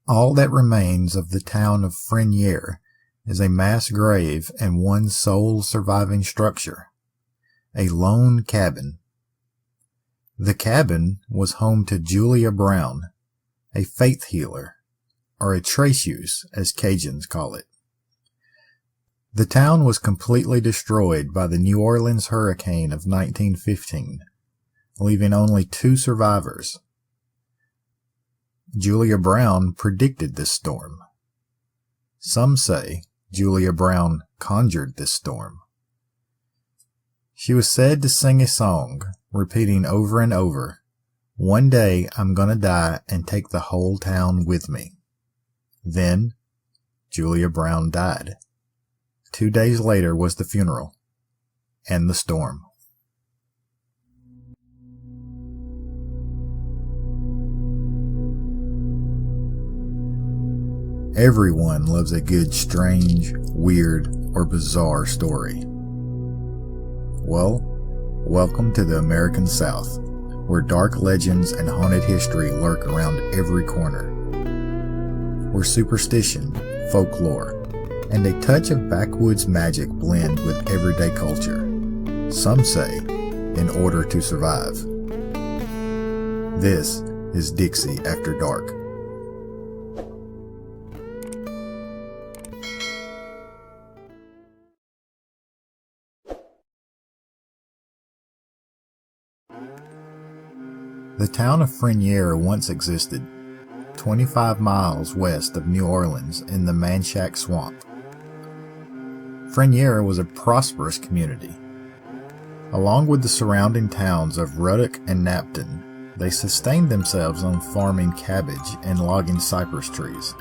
All that remains of the town of Frenier is a mass grave and one sole surviving structure, a lone cabin. The cabin was home to Julia Brown, a faith healer, or a traceuse as Cajuns call it. The town was completely destroyed by the New Orleans hurricane of 1915, leaving only 2 survivors. Julia Brown predicted this storm. Some say Julia Brown conjured this storm. She was said to sing a song, repeating over and over, "One day I'm gonna die and take the whole town with me." Then, Julia Brown died. 2 days later was the funeral and the storm. Everyone loves a good, strange, weird, or bizarre story. Well, welcome to the American South, where dark legends and haunted history lurk around every corner. Where superstition, folklore, and a touch of backwoods magic blend with everyday culture. Some say, in order to survive. This is Dixie After Dark. The town of Frenier once existed, 25 miles west of New Orleans in the Manchac Swamp. Frenier was a prosperous community. Along with the surrounding towns of Ruddock and Napton, they sustained themselves on farming cabbage and logging cypress trees.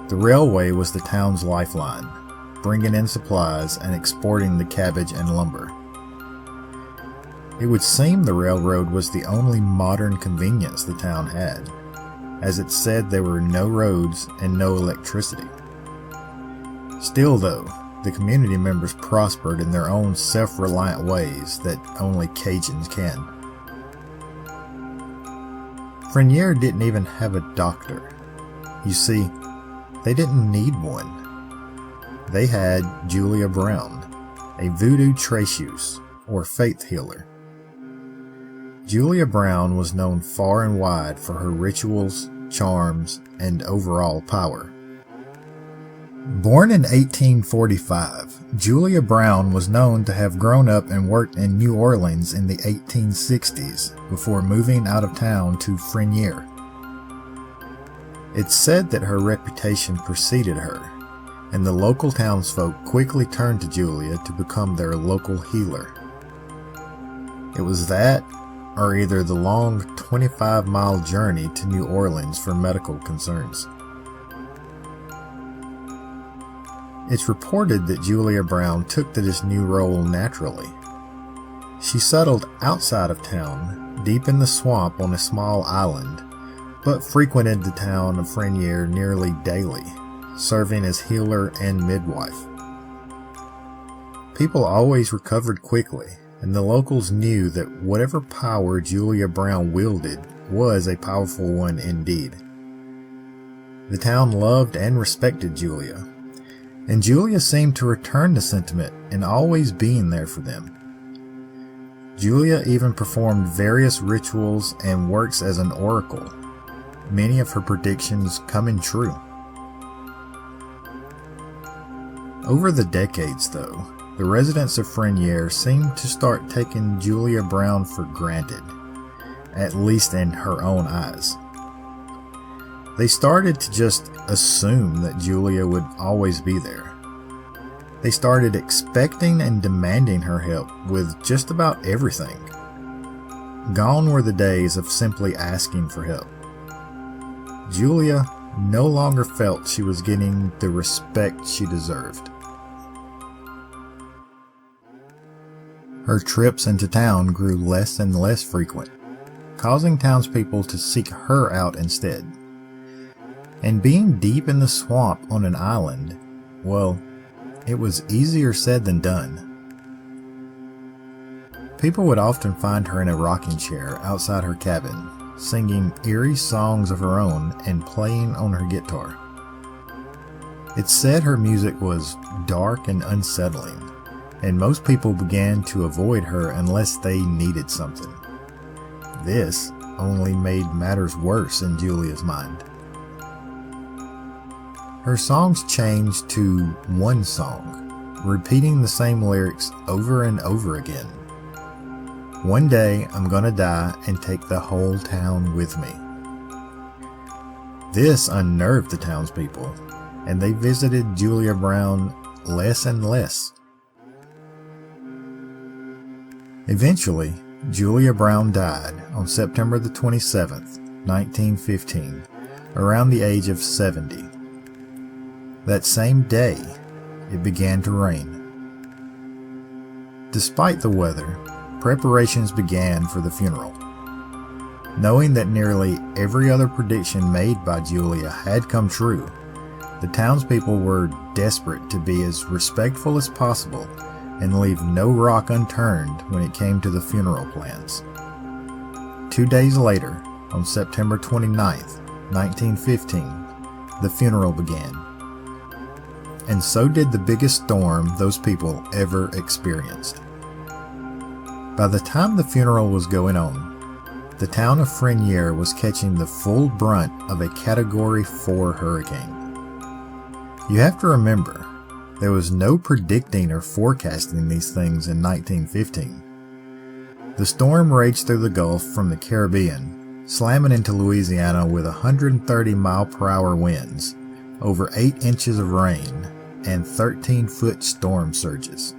The railway was the town's lifeline, bringing in supplies and exporting the cabbage and lumber. It would seem the railroad was the only modern convenience the town had, as it said there were no roads and no electricity. Still though, the community members prospered in their own self-reliant ways that only Cajuns can. Frenier didn't even have a doctor. You see, they didn't need one. They had Julia Brown, a voodoo traceuse, or faith healer. Julia Brown was known far and wide for her rituals, charms, and overall power. Born in 1845, Julia Brown was known to have grown up and worked in New Orleans in the 1860s before moving out of town to Frenier. It's said that her reputation preceded her, and the local townsfolk quickly turned to Julia to become their local healer. It was that, or either the long 25-mile journey to New Orleans for medical concerns. It's reported that Julia Brown took to this new role naturally. She settled outside of town, deep in the swamp on a small island, but frequented the town of Frenier nearly daily, serving as healer and midwife. People always recovered quickly, and the locals knew that whatever power Julia Brown wielded was a powerful one indeed. The town loved and respected Julia, and Julia seemed to return the sentiment in always being there for them. Julia even performed various rituals and works as an oracle, many of her predictions coming true. Over the decades, though, the residents of Frenier seemed to start taking Julia Brown for granted, at least in her own eyes. They started to just assume that Julia would always be there. They started expecting and demanding her help with just about everything. Gone were the days of simply asking for help. Julia no longer felt she was getting the respect she deserved. Her trips into town grew less and less frequent, causing townspeople to seek her out instead. And being deep in the swamp on an island, well, it was easier said than done. People would often find her in a rocking chair outside her cabin, singing eerie songs of her own and playing on her guitar. It's said her music was dark and unsettling, and most people began to avoid her unless they needed something. This only made matters worse in Julia's mind. Her songs changed to one song, repeating the same lyrics over and over again. One day I'm gonna die and take the whole town with me. This unnerved the townspeople, and they visited Julia Brown less and less. Eventually, Julia Brown died on September the 27th, 1915, around the age of 70. That same day, it began to rain. Despite the weather, preparations began for the funeral. Knowing that nearly every other prediction made by Julia had come true, the townspeople were desperate to be as respectful as possible and leave no rock unturned when it came to the funeral plans. 2 days later, on September 29th, 1915, the funeral began. And so did the biggest storm those people ever experienced. By the time the funeral was going on, the town of Frenier was catching the full brunt of a Category 4 hurricane. You have to remember, there was no predicting or forecasting these things in 1915. The storm raged through the Gulf from the Caribbean, slamming into Louisiana with 130-mile-per-hour winds, over 8 inches of rain, and 13-foot storm surges.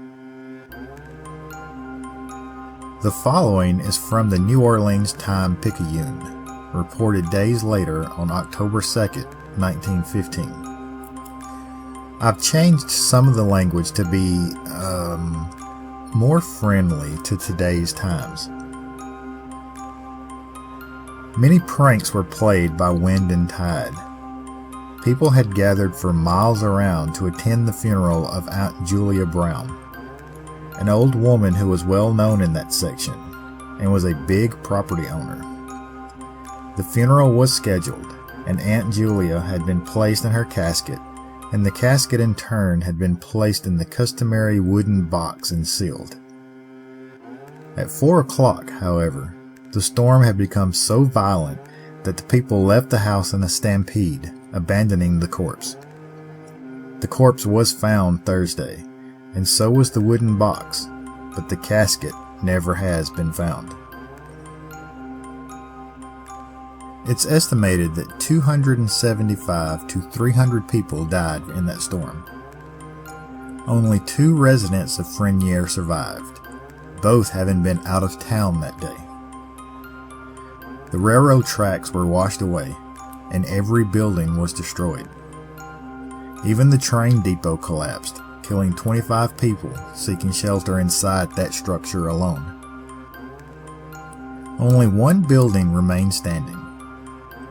The following is from the New Orleans Times-Picayune, reported days later on October 2nd, 1915. I've changed some of the language to be more friendly to today's times. Many pranks were played by wind and tide. People had gathered for miles around to attend the funeral of Aunt Julia Brown, an old woman who was well known in that section and was a big property owner. The funeral was scheduled, and Aunt Julia had been placed in her casket, and the casket in turn had been placed in the customary wooden box and sealed. At 4 o'clock, however, the storm had become so violent that the people left the house in a stampede, abandoning the corpse. The corpse was found Thursday, and so was the wooden box, but the casket never has been found. It's estimated that 275 to 300 people died in that storm. Only 2 residents of Frenier survived, both having been out of town that day. The railroad tracks were washed away, and every building was destroyed. Even the train depot collapsed, killing 25 people seeking shelter inside that structure alone. Only one building remained standing,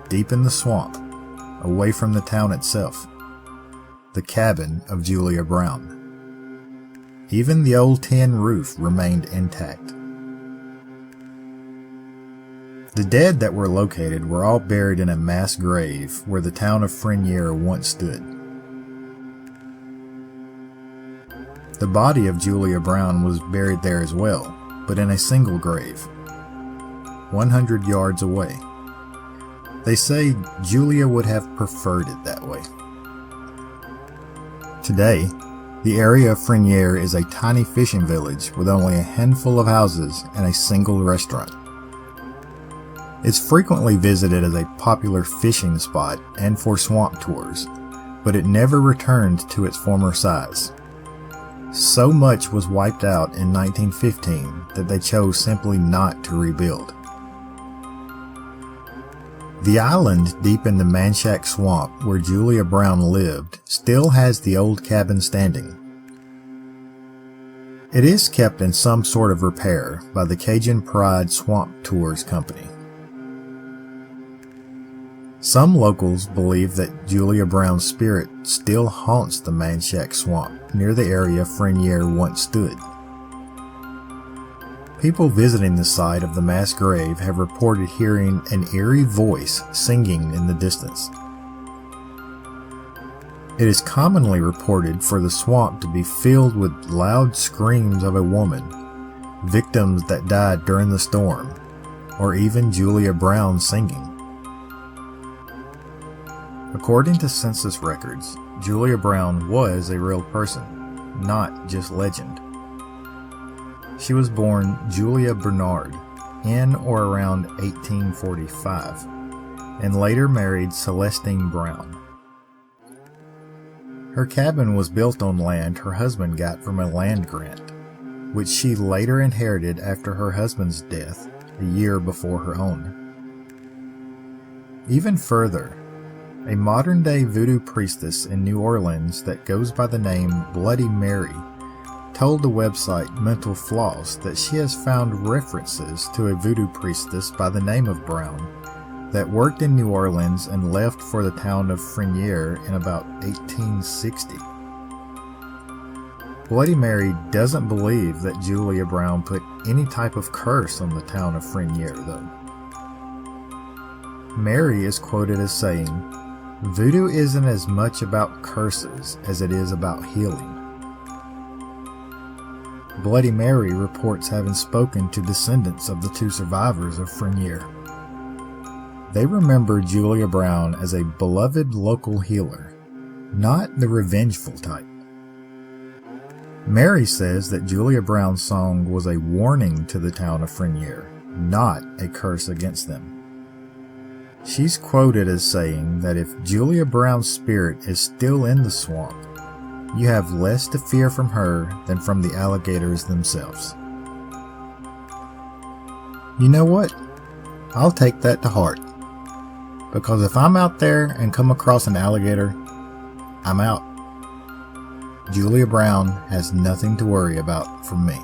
deep in the swamp, away from the town itself, the cabin of Julia Brown. Even the old tin roof remained intact. The dead that were located were all buried in a mass grave where the town of Frenier once stood. The body of Julia Brown was buried there as well, but in a single grave, 100 yards away. They say Julia would have preferred it that way. Today, the area of Frenier is a tiny fishing village with only a handful of houses and a single restaurant. It's frequently visited as a popular fishing spot and for swamp tours, but it never returned to its former size. So much was wiped out in 1915 that they chose simply not to rebuild. The island deep in the Manchac Swamp where Julia Brown lived still has the old cabin standing. It is kept in some sort of repair by the Cajun Pride Swamp Tours Company. Some locals believe that Julia Brown's spirit still haunts the Manchac Swamp near the area Frenier once stood. People visiting the site of the mass grave have reported hearing an eerie voice singing in the distance. It is commonly reported for the swamp to be filled with loud screams of a woman, victims that died during the storm, or even Julia Brown singing. According to census records, Julia Brown was a real person, not just legend. She was born Julia Bernard in or around 1845, and later married Celestine Brown. Her cabin was built on land her husband got from a land grant, which she later inherited after her husband's death a year before her own. Even further, a modern-day voodoo priestess in New Orleans that goes by the name Bloody Mary told the website Mental Floss that she has found references to a voodoo priestess by the name of Brown that worked in New Orleans and left for the town of Frenier in about 1860. Bloody Mary doesn't believe that Julia Brown put any type of curse on the town of Frenier, though. Mary is quoted as saying, "Voodoo isn't as much about curses as it is about healing." Bloody Mary reports having spoken to descendants of the two survivors of Frenier. They remember Julia Brown as a beloved local healer, not the revengeful type. Mary says that Julia Brown's song was a warning to the town of Frenier, not a curse against them. She's quoted as saying that if Julia Brown's spirit is still in the swamp, you have less to fear from her than from the alligators themselves. You know what? I'll take that to heart. Because if I'm out there and come across an alligator, I'm out. Julia Brown has nothing to worry about from me.